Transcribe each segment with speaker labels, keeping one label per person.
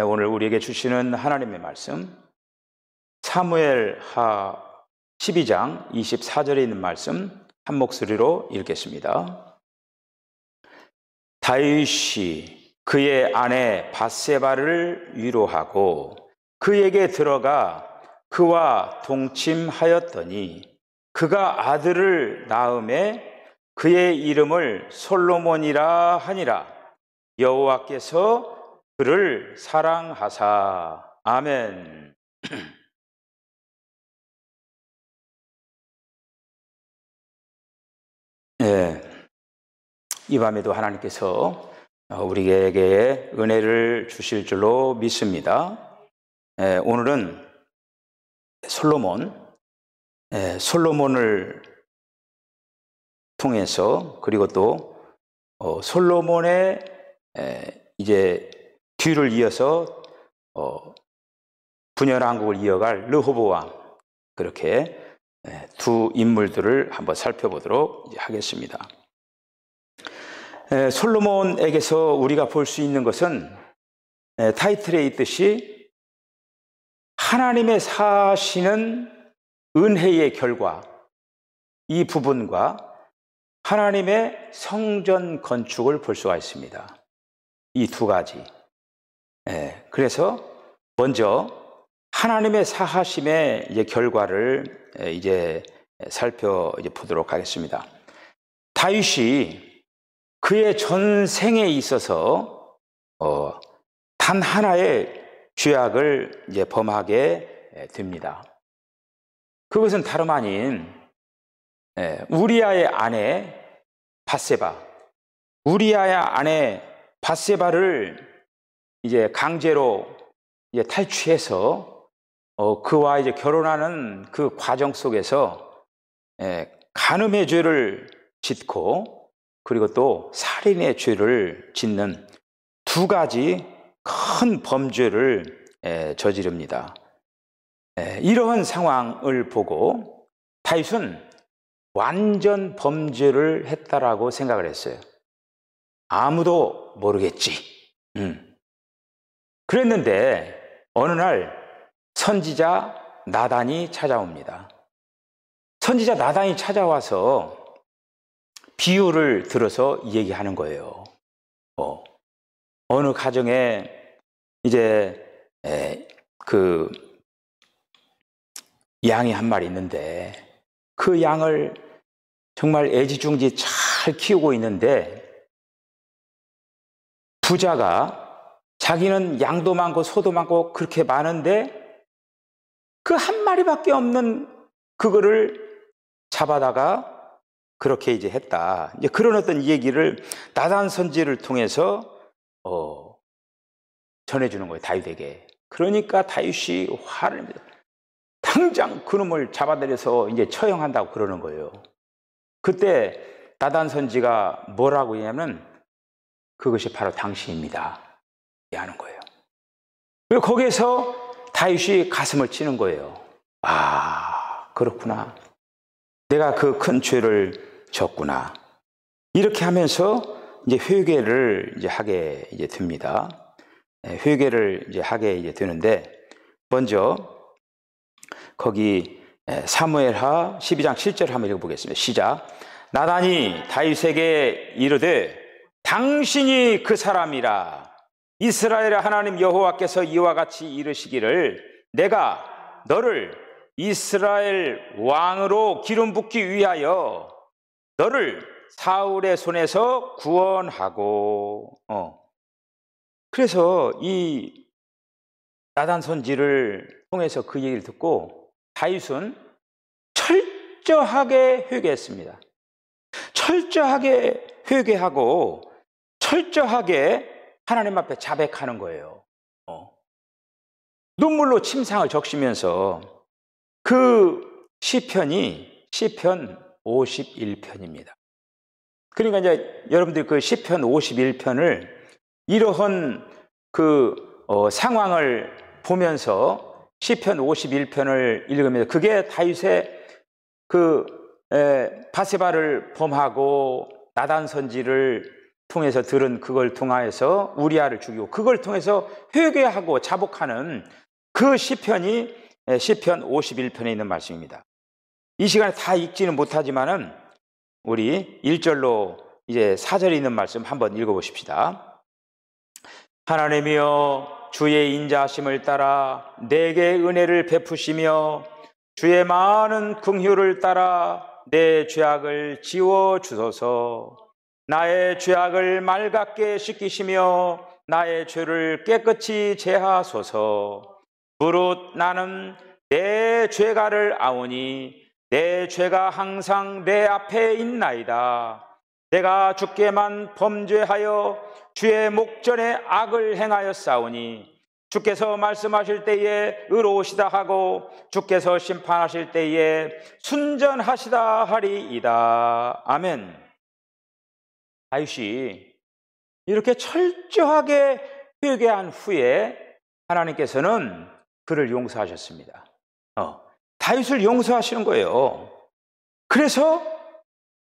Speaker 1: 오늘 우리에게 주시는 하나님의 말씀, 사무엘하 12장 24절에 있는 말씀 한 목소리로 읽겠습니다. 다윗이 그의 아내 밧세바를 위로하고 그에게 들어가 그와 동침하였더니 그가 아들을 낳음에 그의 이름을 솔로몬이라 하니라. 여호와께서 그를 사랑하사. 아멘. 네, 이 밤에도 하나님께서 우리에게 은혜를 주실 줄로 믿습니다. 오늘은 솔로몬을 통해서, 그리고 또 솔로몬의 이제 뒤를 이어서 분열왕국을 이어갈 르호보암, 그렇게 두 인물들을 한번 살펴보도록 하겠습니다. 솔로몬에게서 우리가 볼 수 있는 것은 타이틀에 있듯이 하나님의 사시는 은혜의 결과, 이 부분과 하나님의 성전 건축을 볼 수가 있습니다. 이 두 가지. 그래서 먼저 하나님의 사하심의 이제 결과를 이제 살펴보도록 하겠습니다. 다윗이 그의 전생에 있어서 단 하나의 죄악을 이제 범하게 됩니다. 그것은 다름 아닌 우리아의 아내 밧세바, 우리아의 아내 밧세바를 이제 강제로 이제 탈취해서 그와 이제 결혼하는 그 과정 속에서 간음의 죄를 짓고, 그리고 또 살인의 죄를 짓는 두 가지 큰 범죄를 저지릅니다. 이러한 상황을 보고 다윗은 완전 범죄를 했다라고 생각을 했어요. 아무도 모르겠지. 그랬는데 어느 날 선지자 나단이 찾아옵니다. 선지자 나단이 찾아와서 비유를 들어서 얘기하는 거예요. 어느 가정에 이제 그 양이 한 마리 있는데 그 양을 정말 애지중지 잘 키우고 있는데 부자가 자기는 양도 많고 소도 많고 그렇게 많은데 그 한 마리밖에 없는 그거를 잡아다가 그렇게 이제 했다. 이제 그런 어떤 얘기를 나단 선지를 통해서 전해주는 거예요, 다윗에게. 그러니까 다윗이 화를 냅니다. 당장 그놈을 잡아들여서 이제 처형한다고 그러는 거예요. 그때 나단 선지가 뭐라고 했냐면 그것이 바로 당신입니다 하는 거예요. 그리고 거기에서 다윗이 가슴을 치는 거예요. 아, 그렇구나. 내가 그 큰 죄를 졌구나. 이렇게 하면서 이제 회개를 이제 하게 이제 됩니다. 회개를 이제 하게 이제 되는데, 먼저 거기 사무엘하 12장 7절 한번 읽어보겠습니다. 시작. 나단이 다윗에게 이르되 당신이 그 사람이라. 이스라엘의 하나님 여호와께서 이와 같이 이르시기를 내가 너를 이스라엘 왕으로 기름 붓기 위하여 너를 사울의 손에서 구원하고. 그래서 이 나단 선지를 통해서 그 얘기를 듣고 다윗은 철저하게 회개했습니다. 철저하게 회개하고 철저하게 하나님 앞에 자백하는 거예요. 눈물로 침상을 적시면서 그 시편이 시편 51편입니다. 그러니까 이제 여러분들 그 시편 51편을 이러한 그 상황을 보면서 시편 51편을 읽으면서 그게 다윗의 그 밧세바를 범하고 나단 선지를 통해서 들은 그걸 통하여서 우리아를 죽이고 그걸 통해서 회개하고 자복하는 그 시편이 시편 51편에 있는 말씀입니다. 이 시간에 다 읽지는 못하지만은 우리 1절로 이제 4절에 있는 말씀 한번 읽어보십시다. 하나님이여 주의 인자하심을 따라 내게 은혜를 베푸시며 주의 많은 긍휼을 따라 내 죄악을 지워 주소서. 나의 죄악을 맑게 씻기시며 나의 죄를 깨끗이 제하소서. 무릇 나는 내 죄가를 아오니 내 죄가 항상 내 앞에 있나이다. 내가 주께만 범죄하여 주의 목전에 악을 행하였사오니 주께서 말씀하실 때에 의로우시다 하고 주께서 심판하실 때에 순전하시다 하리이다. 아멘. 다윗이 이렇게 철저하게 회개한 후에 하나님께서는 그를 용서하셨습니다. 다윗을 용서하시는 거예요. 그래서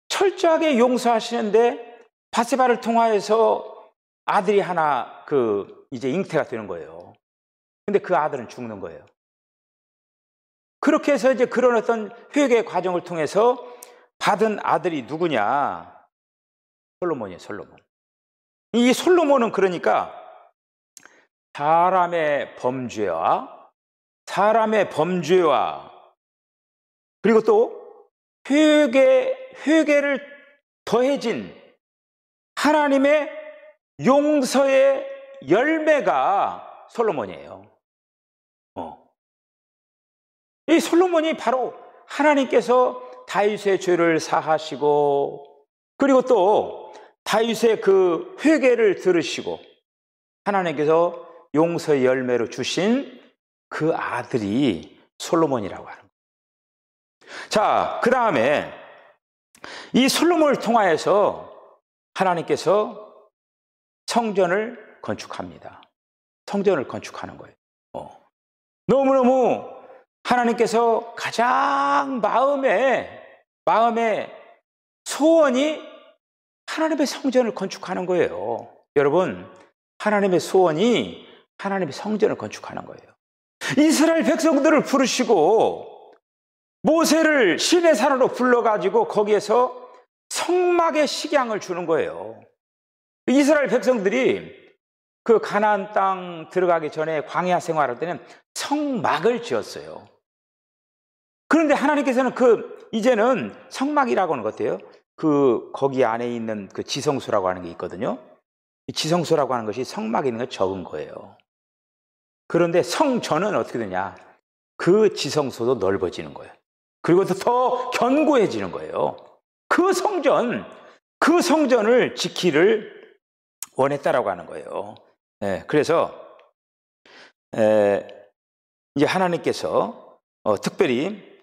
Speaker 1: 철저하게 용서하시는데 바세바를 통하여서 아들이 하나 이제 잉태가 되는 거예요. 근데 그 아들은 죽는 거예요. 그렇게 해서 이제 그런 어떤 회개 과정을 통해서 받은 아들이 누구냐? 솔로몬이에요, 솔로몬. 이 솔로몬은 그러니까 사람의 범죄와 그리고 또 회개를 더해진 하나님의 용서의 열매가 솔로몬이에요. 이 솔로몬이 바로 하나님께서 다윗의 죄를 사하시고 그리고 또 다윗의 그 회개를 들으시고 하나님께서 용서의 열매로 주신 그 아들이 솔로몬이라고 하는 거예요. 자, 그 다음에 이 솔로몬을 통하여서 하나님께서 성전을 건축합니다. 성전을 건축하는 거예요. 너무너무 하나님께서 가장 마음의 소원이 하나님의 성전을 건축하는 거예요. 여러분, 하나님의 소원이 하나님의 성전을 건축하는 거예요. 이스라엘 백성들을 부르시고 모세를 시내산으로 불러가지고 거기에서 성막의 식양을 주는 거예요. 이스라엘 백성들이 그 가나안 땅 들어가기 전에 광야 생활할 때는 성막을 지었어요. 그런데 하나님께서는 이제는 성막이라고 하는 것 같아요. 거기 안에 있는 그 지성소라고 하는 게 있거든요. 이 지성소라고 하는 것이 성막에 있는 걸 적은 거예요. 그런데 성전은 어떻게 되냐? 그 지성소도 넓어지는 거예요. 그리고 더 견고해지는 거예요. 그 성전을 지키를 원했다라고 하는 거예요. 그래서 이제 하나님께서 특별히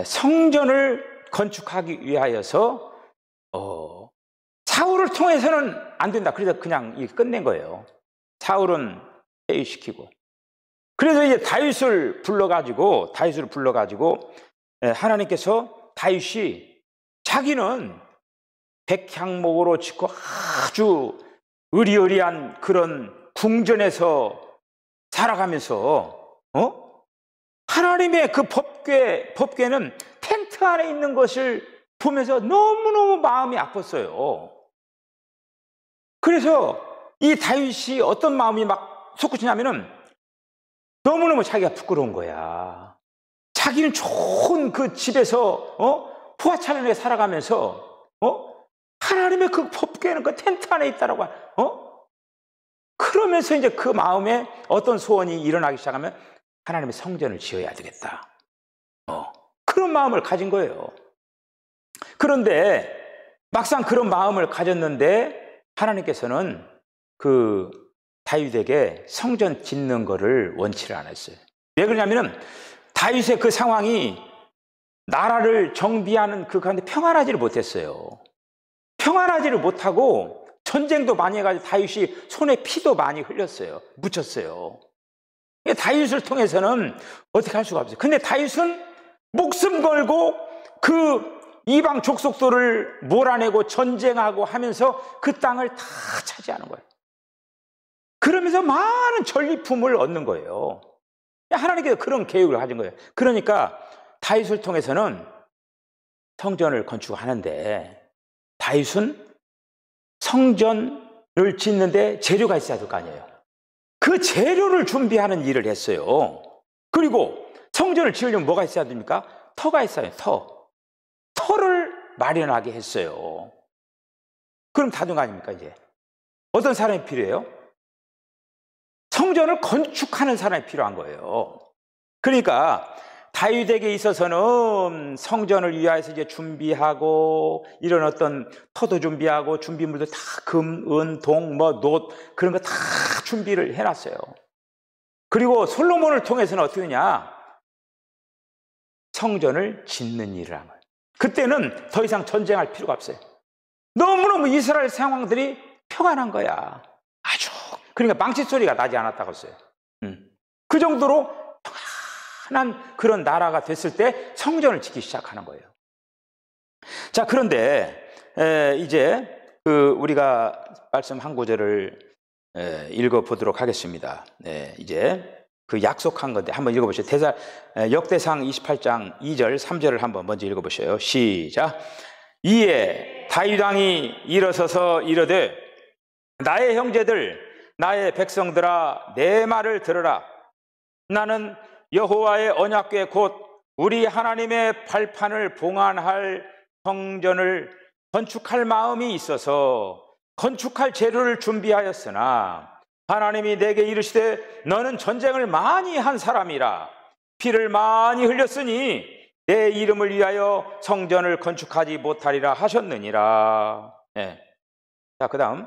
Speaker 1: 성전을 건축하기 위하여서 사울을 통해서는 안 된다. 그래서 그냥 끝낸 거예요. 사울은 폐위시키고. 그래서 이제 다윗을 불러가지고 하나님께서 다윗이 자기는 백향목으로 짓고 아주 의리의리한 그런 궁전에서 살아가면서 하나님의 그 법궤는 텐트 안에 있는 것을 보면서 너무너무 마음이 아팠어요. 그래서 이 다윗이 어떤 마음이 막 솟구치냐면은 너무너무 자기가 부끄러운 거야. 자기는 좋은 그 집에서 포화차림에 살아가면서 하나님의 그 법궤는 그 텐트 안에 있다라고 그러면서 이제 그 마음에 어떤 소원이 일어나기 시작하면 하나님의 성전을 지어야 되겠다. 그런 마음을 가진 거예요. 그런데 막상 그런 마음을 가졌는데 하나님께서는 그 다윗에게 성전 짓는 거를 원치를 않았어요. 왜 그러냐면은 다윗의 그 상황이 나라를 정비하는 그 가운데 평안하지를 못했어요. 평안하지를 못하고 전쟁도 많이 해가지고 다윗이 손에 피도 많이 흘렸어요. 묻혔어요. 다윗을 통해서는 어떻게 할 수가 없어요. 근데 다윗은 목숨 걸고 이방 족속들을 몰아내고 전쟁하고 하면서 그 땅을 다 차지하는 거예요. 그러면서 많은 전리품을 얻는 거예요. 하나님께서 그런 계획을 가진 거예요. 그러니까 다윗을 통해서는 성전을 건축하는데, 다윗은 성전을 짓는데 재료가 있어야 될 거 아니에요. 그 재료를 준비하는 일을 했어요. 그리고 성전을 지으려면 뭐가 있어야 됩니까? 터가 있어요. 터를 마련하게 했어요. 그럼 다 된 거 아닙니까? 이제 어떤 사람이 필요해요? 성전을 건축하는 사람이 필요한 거예요. 그러니까 다윗에게 있어서는 성전을 위하여서 이제 준비하고, 이런 어떤 터도 준비하고, 준비물도 다 금, 은, 동, 놋 그런 거 다 준비를 해놨어요. 그리고 솔로몬을 통해서는 어떻게 되냐? 성전을 짓는 일을 한 거예요. 그때는 더 이상 전쟁할 필요가 없어요. 너무너무 이스라엘 상황들이 평안한 거야. 아주. 그러니까 망치 소리가 나지 않았다고 했어요. 그 정도로 평안한 그런 나라가 됐을 때 성전을 짓기 시작하는 거예요. 자, 그런데 이제 우리가 말씀 한 구절을 읽어보도록 하겠습니다. 이제 그 약속한 건데 한번 읽어보세요. 역대상 28장 2절 3절을 한번 먼저 읽어보세요. 시작. 이에 다윗 왕이 일어서서 이르되, 나의 형제들, 나의 백성들아, 내 말을 들으라. 나는 여호와의 언약궤 곧 우리 하나님의 발판을 봉안할 성전을 건축할 마음이 있어서 건축할 재료를 준비하였으나, 하나님이 내게 이르시되 너는 전쟁을 많이 한 사람이라 피를 많이 흘렸으니 내 이름을 위하여 성전을 건축하지 못하리라 하셨느니라. 자, 그 다음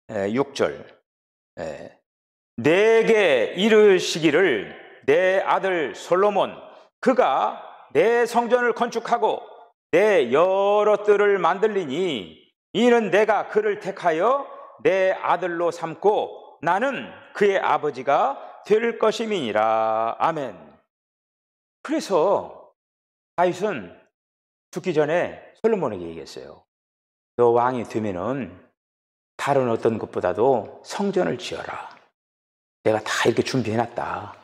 Speaker 1: 6절. 내게 이르시기를 내 아들 솔로몬 그가 내 성전을 건축하고 내 여러 뜰을 만들리니 이는 내가 그를 택하여 내 아들로 삼고 나는 그의 아버지가 될 것임이니라. 아멘. 그래서 다윗은 죽기 전에 솔로몬에게 얘기했어요. 너 왕이 되면은 다른 어떤 것보다도 성전을 지어라. 내가 다 이렇게 준비해놨다.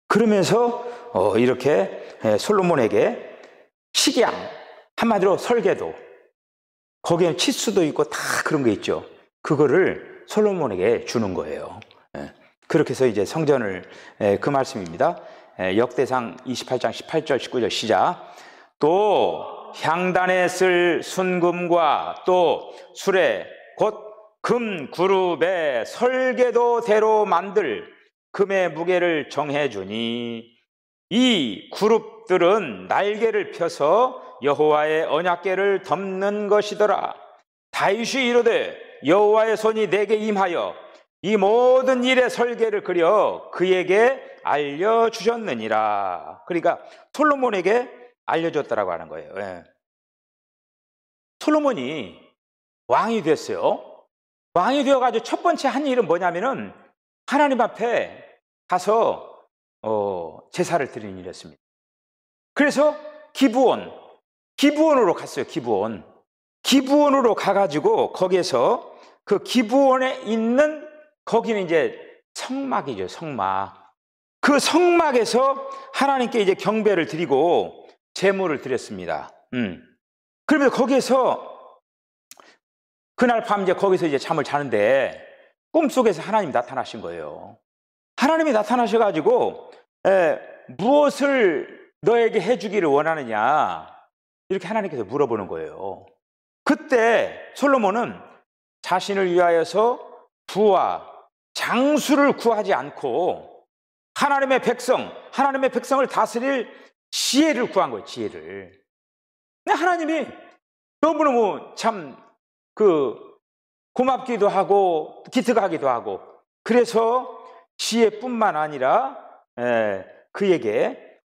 Speaker 1: 그러면서 이렇게 솔로몬에게 식양, 한마디로 설계도, 거기에는 치수도 있고 다 그런 거 있죠. 그거를 솔로몬에게 주는 거예요. 그렇게 해서 이제 성전을, 그 말씀입니다. 역대상 28장 18절 19절 시작. 또 향단에 쓸 순금과 또 수레 곧 금 그룹의 설계도대로 만들 금의 무게를 정해주니 이 그룹들은 날개를 펴서 여호와의 언약궤를 덮는 것이더라. 다윗이 이르되 여호와의 손이 내게 임하여 이 모든 일의 설계를 그려 그에게 알려주셨느니라. 그러니까 솔로몬에게 알려줬다라고 하는 거예요. 솔로몬이 왕이 됐어요. 왕이 되어가지고 첫 번째 한 일은 뭐냐면은 하나님 앞에 가서 제사를 드리는 일이었습니다. 그래서 기브온으로 갔어요. 기브온으로 가가지고 거기에서 그 기브온에 있는, 거기는 이제 성막이죠. 성막. 그 성막에서 하나님께 이제 경배를 드리고 제물을 드렸습니다. 그러면서 거기에서 그날 밤 이제 거기서 이제 잠을 자는데 꿈속에서 하나님이 나타나신 거예요. 하나님이 나타나셔가지고 무엇을 너에게 해주기를 원하느냐 이렇게 하나님께서 물어보는 거예요. 그때 솔로몬은 자신을 위하여서 부와 장수를 구하지 않고 하나님의 백성을 다스릴 지혜를 구한 거예요. 지혜를. 근데 하나님이 너무너무 참 고맙기도 하고 기특하기도 하고, 그래서 지혜뿐만 아니라 그에게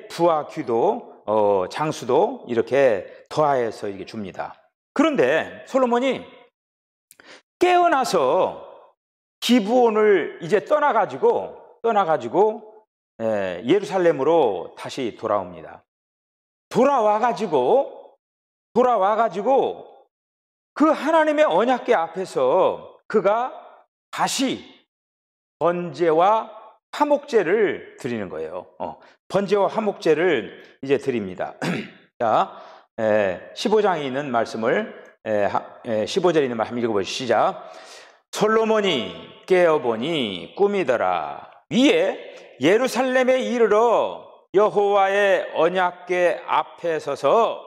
Speaker 1: 부와 귀도 장수도 이렇게 더하여서 이게 줍니다. 그런데 솔로몬이 깨어나서 기브온을 이제 떠나가지고 예루살렘으로 다시 돌아옵니다. 돌아와가지고 그 하나님의 언약궤 앞에서 그가 다시 번제와 화목제를 드리는 거예요. 번제와 화목제를 이제 드립니다. 자, 15장에 있는 말씀을 15절에 있는 말 한번 읽어보시죠. 시작. 솔로몬이 깨어보니 꿈이더라. 위에 예루살렘에 이르러 여호와의 언약궤 앞에 서서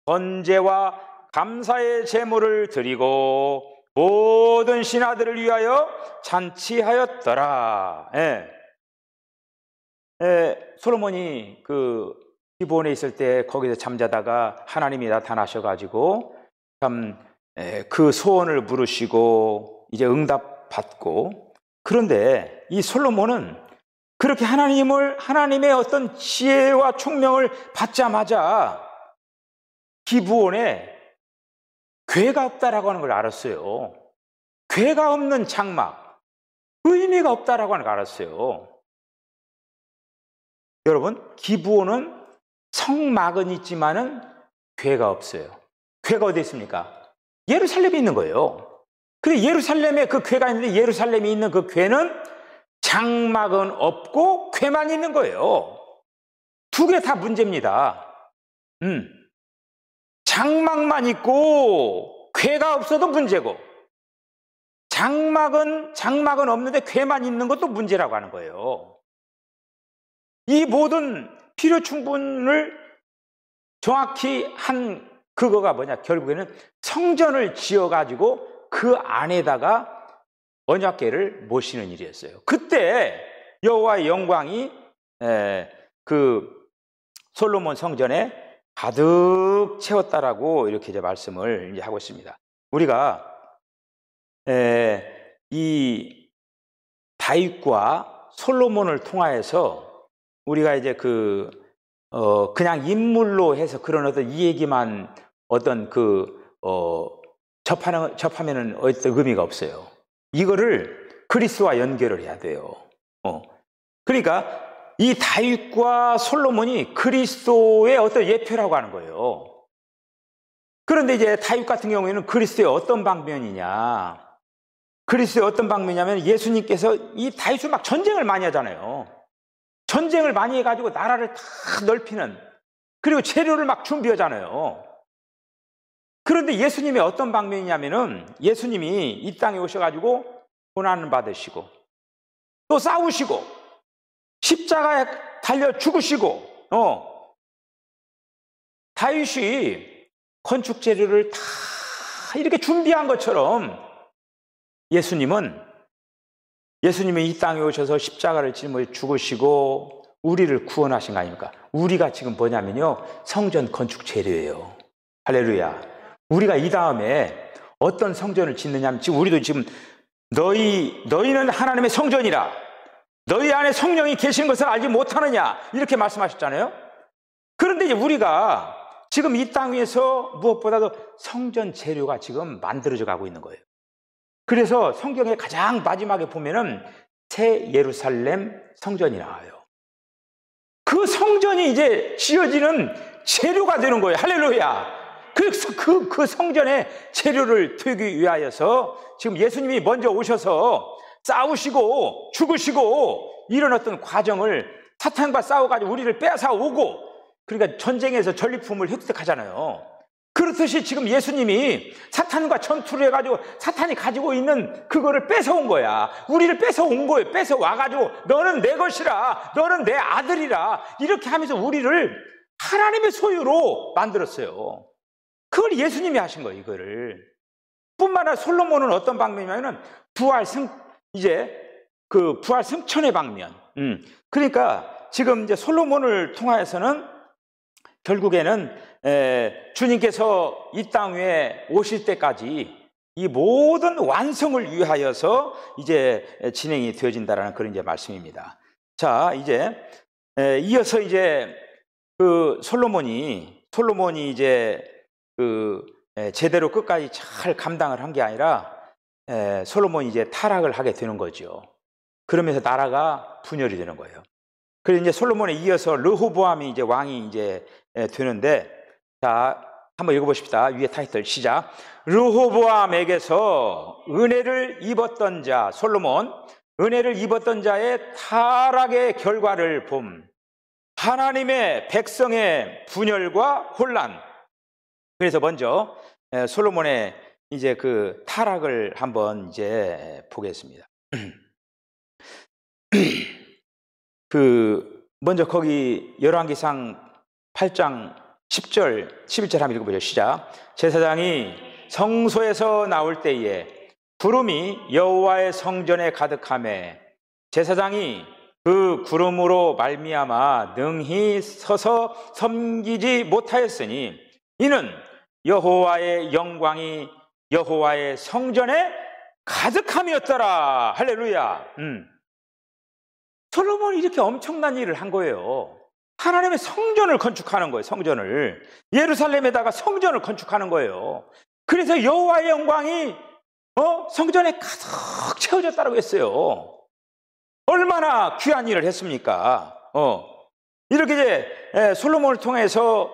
Speaker 1: 번제와 감사의 제물을 드리고 모든 신하들을 위하여 잔치하였더라. 솔로몬이 그 기브온에 있을 때 거기서 잠자다가 하나님이 나타나셔가지고 참 그 소원을 물으시고 이제 응답 받고, 그런데 이 솔로몬은 그렇게 하나님의 어떤 지혜와 총명을 받자마자 기브온에 궤가 없다라고 하는 걸 알았어요. 궤가 없는 장막, 의미가 없다라고 하는 걸 알았어요. 여러분, 기브온은 성막은 있지만은 궤가 없어요. 궤가 어디 있습니까? 예루살렘에 있는 거예요. 그래, 예루살렘에 그 궤가 있는데 예루살렘에 있는 그 궤는 장막은 없고 궤만 있는 거예요. 두 개 다 문제입니다. 장막만 있고 궤가 없어도 문제고, 장막은 없는데 궤만 있는 것도 문제라고 하는 거예요. 이 모든 필요 충분을 정확히 한 그거가 뭐냐, 결국에는 성전을 지어가지고 그 안에다가 언약궤를 모시는 일이었어요. 그때 여호와의 영광이 그 솔로몬 성전에 가득 채웠다라고 이렇게 이제 말씀을 이제 하고 있습니다. 우리가 이 다윗과 솔로몬을 통하여서 우리가 이제 그냥 인물로 해서 그런 어떤 이 얘기만 어떤 접하면은 어떤 의미가 없어요. 이거를 그리스도와 연결을 해야 돼요. 그러니까 이 다윗과 솔로몬이 그리스도의 어떤 예표라고 하는 거예요. 그런데 이제 다윗 같은 경우에는 그리스도의 어떤 방면이냐? 그리스도의 어떤 방면이냐면 예수님께서 이 다윗을 막 전쟁을 많이 하잖아요. 전쟁을 많이 해가지고 나라를 다 넓히는, 그리고 재료를 막 준비하잖아요. 그런데 예수님의 어떤 방면이냐면은 예수님이 이 땅에 오셔가지고 고난을 받으시고 또 싸우시고 십자가에 달려 죽으시고, 다윗이 건축 재료를 다 이렇게 준비한 것처럼 예수님이 이 땅에 오셔서 십자가를 짊어 죽으시고 우리를 구원하신 거 아닙니까? 우리가 지금 뭐냐면요, 성전 건축 재료예요. 할렐루야. 우리가 이 다음에 어떤 성전을 짓느냐면, 지금 우리도 지금 너희는 하나님의 성전이라, 너희 안에 성령이 계신 것을 알지 못하느냐, 이렇게 말씀하셨잖아요. 그런데 이제 우리가 지금 이 땅 위에서 무엇보다도 성전 재료가 지금 만들어져 가고 있는 거예요. 그래서 성경의 가장 마지막에 보면은 새 예루살렘 성전이 나와요. 그 성전이 이제 지어지는 재료가 되는 거예요. 할렐루야. 그래서 그 성전의 재료를 되기 위하여서 지금 예수님이 먼저 오셔서 싸우시고 죽으시고 이런 어떤 과정을 사탄과 싸워가지고 우리를 빼앗아 오고, 그러니까 전쟁에서 전리품을 획득하잖아요. 그렇듯이 지금 예수님이 사탄과 전투를 해가지고 사탄이 가지고 있는 그거를 뺏어온 거야. 우리를 뺏어온 거예요. 뺏어와가지고 너는 내 것이라, 너는 내 아들이라, 이렇게 하면서 우리를 하나님의 소유로 만들었어요. 그걸 예수님이 하신 거예요, 이거를. 뿐만 아니라 솔로몬은 어떤 방면이냐면 부활 승천의 방면. 그러니까 지금 이제 솔로몬을 통하여서는 결국에는 주님께서 이 땅 위에 오실 때까지 이 모든 완성을 위하여서 이제 진행이 되어진다라는 그런 이제 말씀입니다. 자, 이제 이어서 이제 그 솔로몬이 이제 제대로 끝까지 잘 감당을 한 게 아니라 솔로몬이 이제 타락을 하게 되는 거죠. 그러면서 나라가 분열이 되는 거예요. 그래서 이제 솔로몬에 이어서 르호보암이 이제 왕이 이제 되는데, 자, 한번 읽어보십시다. 위에 타이틀 시작. 르호보암에게서 은혜를 입었던 자, 솔로몬, 은혜를 입었던 자의 타락의 결과를 봄. 하나님의 백성의 분열과 혼란. 그래서 먼저 솔로몬의 이제 그 타락을 한번 이제 보겠습니다. 먼저 거기 열왕기상 8장 10절, 11절 한번 읽어보죠. 시작. 제사장이 성소에서 나올 때에 구름이 여호와의 성전에 가득하매 제사장이 그 구름으로 말미암아 능히 서서 섬기지 못하였으니 이는 여호와의 영광이 여호와의 성전에 가득함이었더라. 할렐루야. 솔로몬이 이렇게 엄청난 일을 한 거예요. 하나님의 성전을 건축하는 거예요. 성전을. 예루살렘에다가 성전을 건축하는 거예요. 그래서 여호와의 영광이 성전에 가득 채워졌다고 했어요. 얼마나 귀한 일을 했습니까? 이렇게 이제 솔로몬을 통해서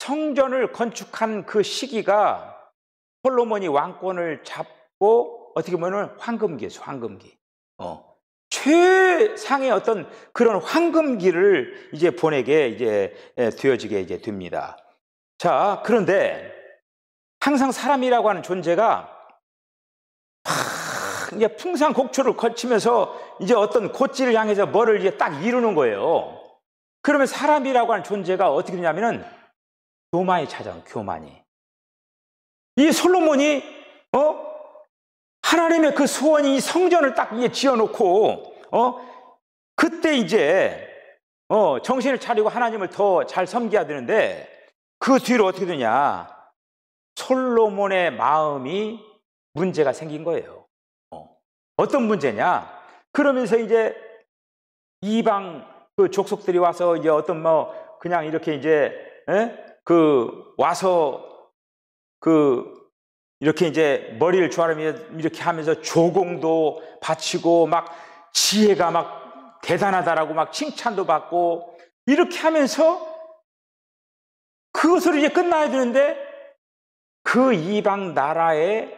Speaker 1: 성전을 건축한 그 시기가 솔로몬이 왕권을 잡고 어떻게 보면 황금기였어요. 황금기. 최상의 어떤 그런 황금기를 이제 보내게 이제 되어지게 이제 됩니다. 자, 그런데 항상 사람이라고 하는 존재가 이제 풍산곡초를 거치면서 이제 어떤 고지를 향해서 뭐를 이제 딱 이루는 거예요. 그러면 사람이라고 하는 존재가 어떻게 되냐면은 교만이 찾아와요. 교만이. 이 솔로몬이 하나님의 그 소원이 성전을 딱 이제 지어놓고 그때 이제 정신을 차리고 하나님을 더 잘 섬겨야 되는데 그 뒤로 어떻게 되냐? 솔로몬의 마음이 문제가 생긴 거예요. 어떤 문제냐? 그러면서 이제 이방 그 족속들이 와서 이제 어떤 그냥 이렇게 이제 와서 이렇게 이제 머리를 조아리며 이렇게 하면서 조공도 바치고 막 지혜가 막 대단하다라고 막 칭찬도 받고 이렇게 하면서 그것으로 이제 끝나야 되는데 그 이방 나라의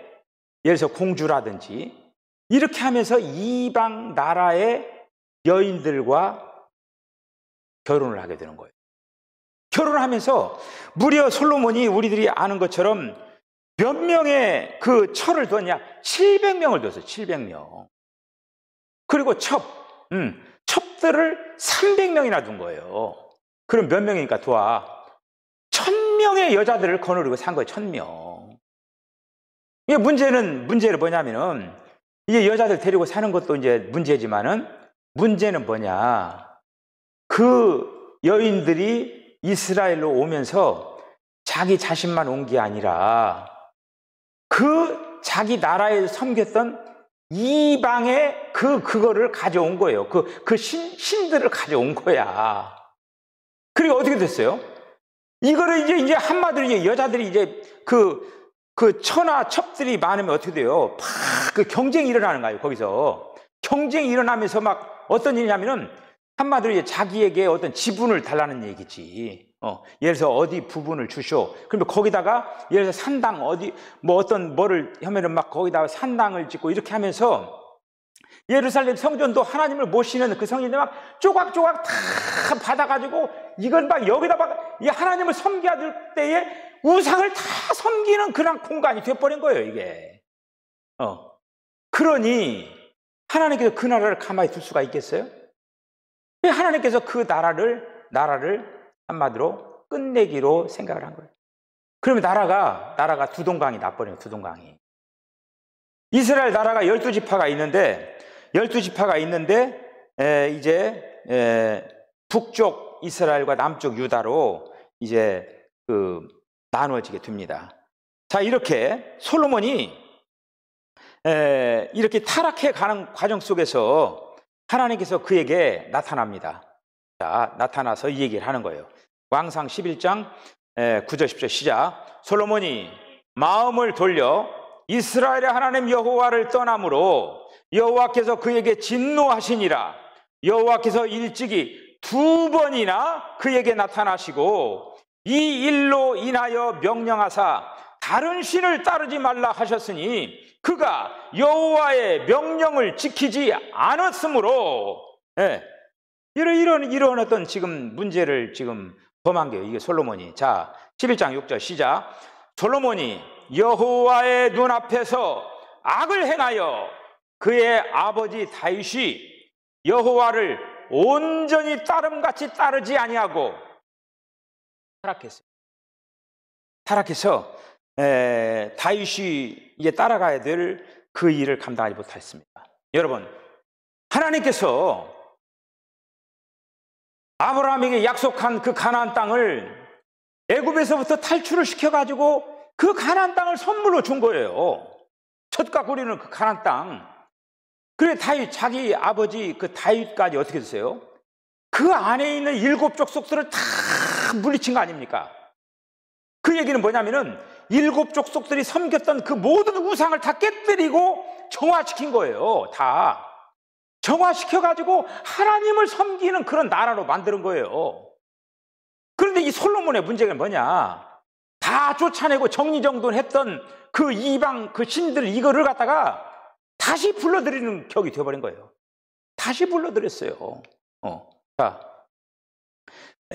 Speaker 1: 예를 들어서 공주라든지 이렇게 하면서 이방 나라의 여인들과 결혼을 하게 되는 거예요. 결혼을 하면서 무려 솔로몬이 우리들이 아는 것처럼 몇 명의 그 처를 두었냐? 700명을 두었어요. 700명. 그리고 첩들을 300명이나 둔 거예요. 그럼 몇 명이니까 도와? 1000명의 여자들을 거느리고 산 거예요. 1000명. 이게 문제는 뭐냐면은 이제 여자들 데리고 사는 것도 이제 문제지만은 문제는 뭐냐? 그 여인들이 이스라엘로 오면서 자기 자신만 온 게 아니라 그 자기 나라에 섬겼던 이방의 그거를 가져온 거예요. 그 신들을 가져온 거야. 그리고 어떻게 됐어요? 이거를 이제 한마디로 이제 여자들이 이제 그 처나 첩들이 많으면 어떻게 돼요? 막 그 경쟁이 일어나는 거예요. 거기서 경쟁이 일어나면서 막 어떤 일이냐면은 한마디로 이제 자기에게 어떤 지분을 달라는 얘기지. 예를 들어서 어디 부분을 주쇼. 그러면 거기다가 예를 들어서 산당 어디 뭐를 하면은 막 거기다가 산당을 짓고 이렇게 하면서 예루살렘 성전도 하나님을 모시는 그 성전들 막 조각조각 다 받아가지고 이건 막 여기다 막 이 하나님을 섬겨야 될 때에 우상을 다 섬기는 그런 공간이 되어버린 거예요, 이게. 그러니 하나님께서 그 나라를 가만히 둘 수가 있겠어요? 왜 하나님께서 그 나라를 한마디로 끝내기로 생각을 한 거예요. 그러면 나라가 두 동강이 나버려요. 두 동강이. 이스라엘 나라가 12지파가 있는데 12지파가 있는데 이제 북쪽 이스라엘과 남쪽 유다로 이제 나누어지게 됩니다. 자, 이렇게 솔로몬이 이렇게 타락해 가는 과정 속에서 하나님께서 그에게 나타납니다. 자, 나타나서 이 얘기를 하는 거예요. 왕상 11장 9절 10절 시작. 솔로몬이 마음을 돌려 이스라엘의 하나님 여호와를 떠남으로 여호와께서 그에게 진노하시니라. 여호와께서 일찍이 2번이나 그에게 나타나시고 이 일로 인하여 명령하사 다른 신을 따르지 말라 하셨으니 그가 여호와의 명령을 지키지 않았으므로, 이런 어떤 지금 문제를 지금 범한 거예요. 이게 솔로몬이. 자, 11장 6절 시작. 솔로몬이 여호와의 눈앞에서 악을 행하여 그의 아버지 다윗이 여호와를 온전히 따름같이 따르지 아니하고 타락했어요. 타락해서 다윗이 이제 따라가야 될 그 일을 감당하지 못했습니다. 여러분, 하나님께서 아브라함에게 약속한 그 가나안 땅을 애굽에서부터 탈출을 시켜가지고 그 가나안 땅을 선물로 준 거예요. 젖과 꿀이는 그 가나안 땅. 그래 다윗, 자기 아버지 그 다윗까지 어떻게 됐어요? 그 안에 있는 7 족속들을 다 물리친 거 아닙니까? 그 얘기는 뭐냐면은 7 족속들이 섬겼던 그 모든 우상을 다 깨뜨리고 정화시킨 거예요. 다 정화시켜가지고 하나님을 섬기는 그런 나라로 만드는 거예요. 그런데 이 솔로몬의 문제가 뭐냐? 다 쫓아내고 정리정돈했던 그 이방 그 신들 이거를 갖다가 다시 불러들이는 격이 되어버린 거예요. 다시 불러들였어요. 자,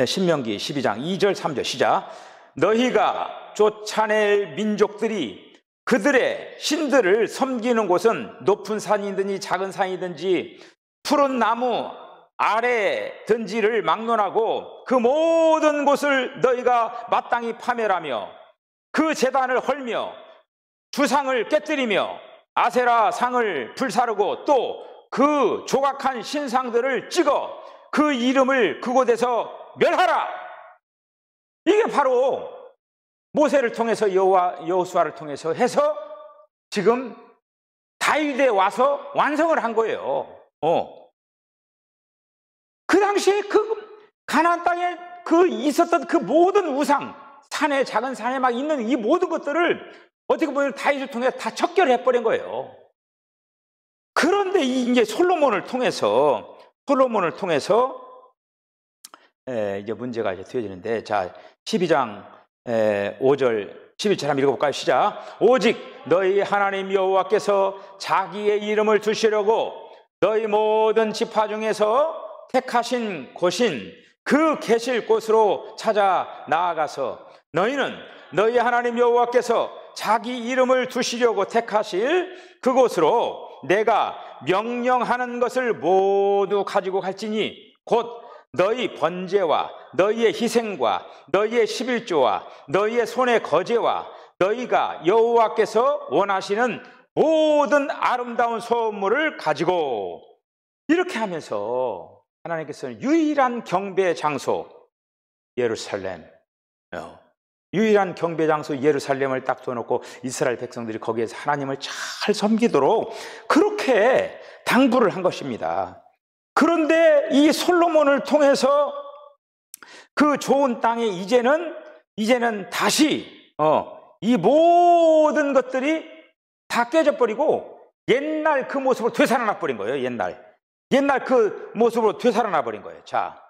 Speaker 1: 신명기 12장 2절 3절 시작. 너희가 쫓아낼 민족들이 그들의 신들을 섬기는 곳은 높은 산이든지 작은 산이든지 푸른 나무 아래든지를 막론하고 그 모든 곳을 너희가 마땅히 파멸하며 그 제단을 헐며 주상을 깨뜨리며 아세라 상을 불사르고 또 그 조각한 신상들을 찍어 그 이름을 그곳에서 멸하라. 이게 바로 모세를 통해서 여호수아를 통해서 해서 지금 다윗에 와서 완성을 한 거예요. 그 당시에 그 가나안 땅에 그 있었던 그 모든 우상, 산에 작은 산에 막 있는 이 모든 것들을 어떻게 보면 다윗을 통해 다 척결해 버린 거예요. 그런데 이제 솔로몬을 통해서 이제 문제가 이제 되어지는데, 자, 12장 5절 11절 한번 읽어볼까요? 시작. 오직 너희 하나님 여호와께서 자기의 이름을 두시려고 너희 모든 지파 중에서 택하신 곳인 그 계실 곳으로 찾아 나아가서 너희는 너희 하나님 여호와께서 자기 이름을 두시려고 택하실 그곳으로 내가 명령하는 것을 모두 가지고 갈지니 곧 너희 번제와 너희의 희생과 너희의 11조와 너희의 손의 거제와 너희가 여호와께서 원하시는 모든 아름다운 소물을 가지고, 이렇게 하면서 하나님께서는 유일한 경배 장소 예루살렘, 유일한 경배 장소 예루살렘을 딱 둬놓고 이스라엘 백성들이 거기에서 하나님을 잘 섬기도록 그렇게 당부를 한 것입니다. 그런데 이 솔로몬을 통해서 그 좋은 땅에 이제는 다시 이 모든 것들이 다 깨져버리고 옛날 그 모습으로 되살아나 버린 거예요. 옛날 그 모습으로 되살아나 버린 거예요. 자,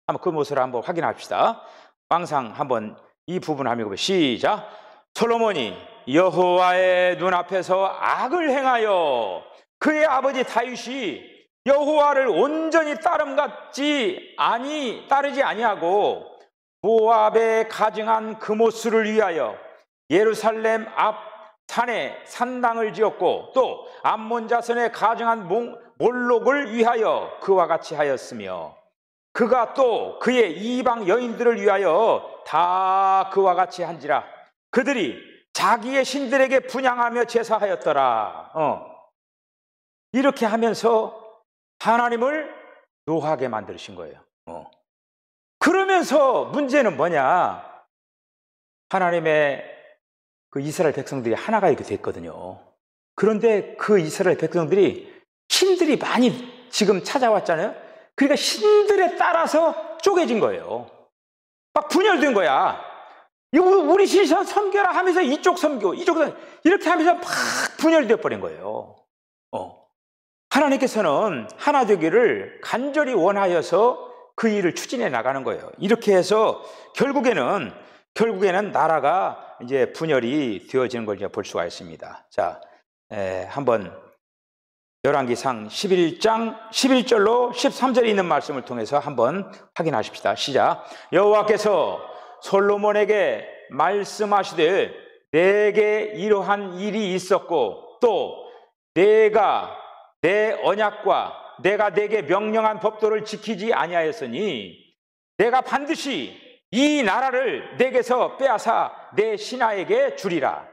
Speaker 1: 한번 그 모습을 한번 확인합시다. 항상 한번 이 부분을 한번 읽어보세요. 시작. 솔로몬이 여호와의 눈앞에서 악을 행하여 그의 아버지 다윗이 여호와를 온전히 따르지 아니하고 모압에 가증한 금오스를 위하여 예루살렘 앞 산에 산당을 지었고 또 암몬 자손에 가증한 몰록을 위하여 그와 같이 하였으며 그가 또 그의 이방 여인들을 위하여 다 그와 같이 한지라. 그들이 자기의 신들에게 분향하며 제사하였더라. 이렇게 하면서 하나님을 노하게 만드신 거예요. 그러면서 문제는 뭐냐? 하나님의 그 이스라엘 백성들이 하나가 이렇게 됐거든요. 그런데 그 이스라엘 백성들이 신들이 많이 지금 찾아왔잖아요. 그러니까 신들에 따라서 쪼개진 거예요. 막 분열된 거야. 우리 신 섬겨라 하면서 이쪽 섬기고 이쪽 섬기고 이렇게 하면서 막 분열되어 버린 거예요. 하나님께서는 하나 되기를 간절히 원하여서 그 일을 추진해 나가는 거예요. 이렇게 해서 결국에는 나라가 이제 분열이 되어지는 걸 볼 수가 있습니다. 자, 한번 열왕기상 11장 11절로 13절에 있는 말씀을 통해서 한번 확인하십시다. 시작. 여호와께서 솔로몬에게 말씀하시되 내게 이러한 일이 있었고 또 내가 내 언약과 내가 내게 명령한 법도를 지키지 아니하였으니 내가 반드시 이 나라를 내게서 빼앗아 내 신하에게 주리라.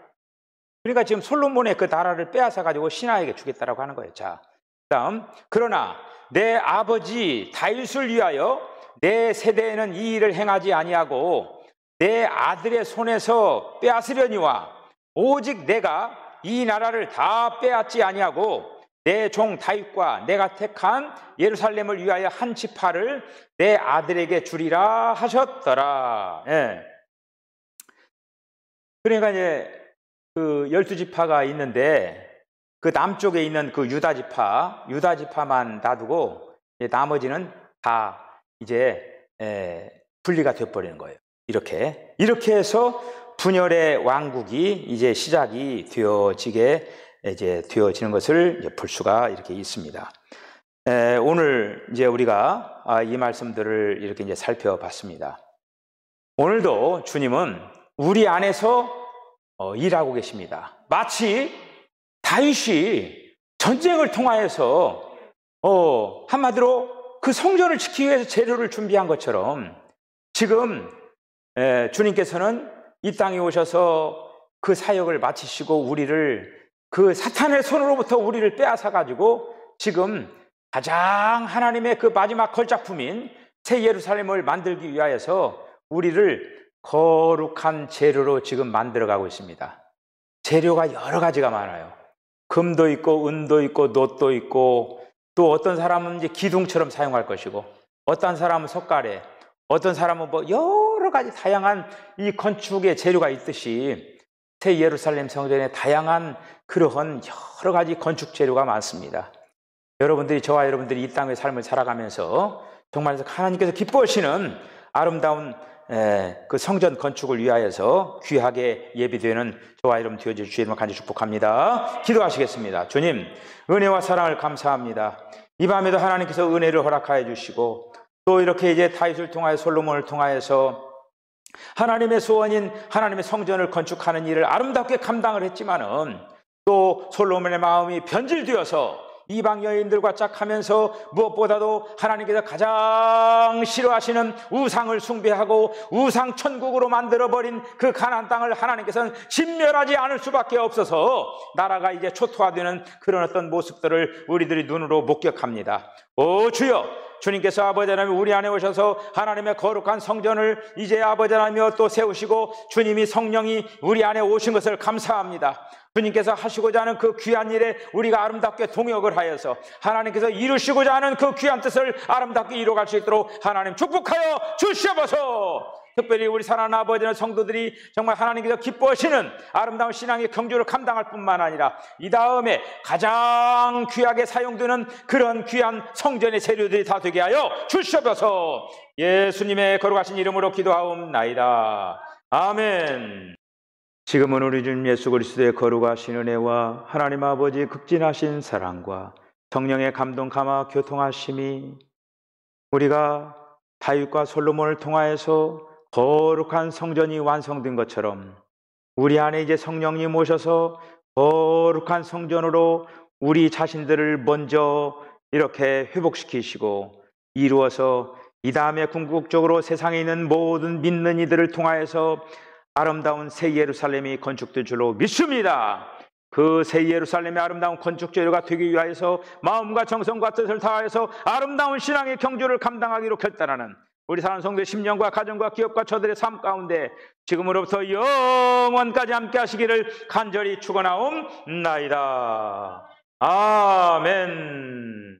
Speaker 1: 그러니까 지금 솔로몬의 그 나라를 빼앗아 가지고 신하에게 주겠다라고 하는 거예요. 자, 그다음 그러나 내 아버지 다윗을 위하여 내 세대에는 이 일을 행하지 아니하고 내 아들의 손에서 빼앗으려니와 오직 내가 이 나라를 다 빼앗지 아니하고 내 종 다윗과 내가 택한 예루살렘을 위하여 한 지파를 내 아들에게 주리라 하셨더라. 예. 그러니까 이제 그 12지파가 있는데 그 남쪽에 있는 그 유다 지파만 놔두고 나머지는 다 이제 분리가 되어버리는 거예요. 이렇게 해서 분열의 왕국이 이제 시작이 되어지는 것을 이제 볼 수가 이렇게 있습니다. 오늘 이제 우리가 이 말씀들을 이렇게 이제 살펴봤습니다. 오늘도 주님은 우리 안에서 일하고 계십니다. 마치 다윗이 전쟁을 통하여서 한마디로 그 성전을 지키기 위해서 재료를 준비한 것처럼 지금 주님께서는 이 땅에 오셔서 그 사역을 마치시고 우리를 그 사탄의 손으로부터 우리를 빼앗아 가지고 지금 가장 하나님의 그 마지막 걸작품인 새 예루살렘을 만들기 위하여서 우리를 거룩한 재료로 지금 만들어가고 있습니다. 재료가 여러 가지가 많아요. 금도 있고 은도 있고 놋도 있고 또 어떤 사람은 이제 기둥처럼 사용할 것이고 어떤 사람은 석가래, 어떤 사람은 뭐 여러 가지 다양한 이 건축의 재료가 있듯이 새 예루살렘 성전에 다양한 그러한 여러 가지 건축 재료가 많습니다. 여러분들이 저와 여러분들이 이 땅의 삶을 살아가면서 정말 하나님께서 기뻐하시는 아름다운 그 성전 건축을 위하여서 귀하게 예비되는 저와 여러분 되어질 주의 이름을 간절히 축복합니다. 기도하시겠습니다. 주님, 은혜와 사랑을 감사합니다. 이 밤에도 하나님께서 은혜를 허락하여 주시고 또 이렇게 이제 다윗을 통하여 솔로몬을 통하여서 하나님의 소원인 하나님의 성전을 건축하는 일을 아름답게 감당을 했지만은 또 솔로몬의 마음이 변질되어서 이방 여인들과 짝하면서 무엇보다도 하나님께서 가장 싫어하시는 우상을 숭배하고 우상 천국으로 만들어버린 그 가나안 땅을 하나님께서는 진멸하지 않을 수밖에 없어서 나라가 이제 초토화되는 그런 어떤 모습들을 우리들이 눈으로 목격합니다. 오 주여, 주님께서 아버지 하나님 우리 안에 오셔서 하나님의 거룩한 성전을 이제 아버지 하나님이여 또 세우시고 주님이 성령이 우리 안에 오신 것을 감사합니다. 주님께서 하시고자 하는 그 귀한 일에 우리가 아름답게 동역을 하여서 하나님께서 이루시고자 하는 그 귀한 뜻을 아름답게 이루어갈 수 있도록 하나님 축복하여 주시옵소서. 특별히 우리 사랑하는 아버지는 성도들이 정말 하나님께서 기뻐하시는 아름다운 신앙의 경주를 감당할 뿐만 아니라 이 다음에 가장 귀하게 사용되는 그런 귀한 성전의 재료들이 다 되게 하여 주시옵소서. 예수님의 거룩하신 이름으로 기도하옵나이다. 아멘. 지금은 우리 주님 예수 그리스도의 거룩하신 은혜와 하나님 아버지의 극진하신 사랑과 성령의 감동 감화 교통하심이 우리가 다윗과 솔로몬을 통하여서 거룩한 성전이 완성된 것처럼 우리 안에 이제 성령님 오셔서 거룩한 성전으로 우리 자신들을 먼저 이렇게 회복시키시고 이루어서 이 다음에 궁극적으로 세상에 있는 모든 믿는 이들을 통하여서 아름다운 새 예루살렘이 건축될 줄로 믿습니다. 그 새 예루살렘의 아름다운 건축 재료가 되기 위하여서 마음과 정성과 뜻을 다하여서 아름다운 신앙의 경주를 감당하기로 결단하는 우리 사랑하는 성도의 심령과 가정과 기업과 저들의 삶 가운데 지금으로부터 영원까지 함께 하시기를 간절히 축원하옵나이다. 아멘.